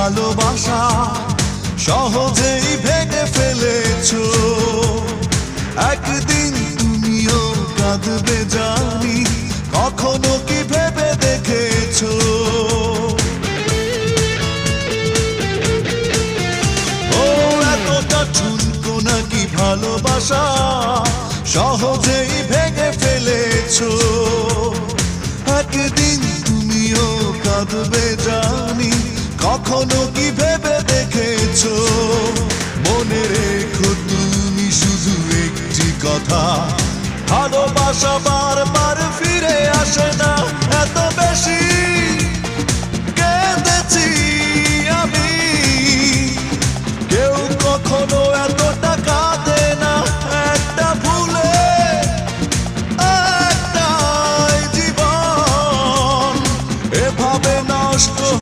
ভালোবাসা সহজেই ভেঙে ফেলেছো। একদিন তুমিও কাঁদবে জানি, কখনো কি ভেবে দেখেছো? ও এতটা ঠুনকো নাকি ভালোবাসা সহজেই ভেঙে ফেলেছো। একদিন তুমিও কাঁদবে জানি, কখনো কি ভেবে দেখেছো? মনে রেখো তুমি শুধু একটি কথা, ভালোবাসা বারবার ফিরে আসে না এত বেশি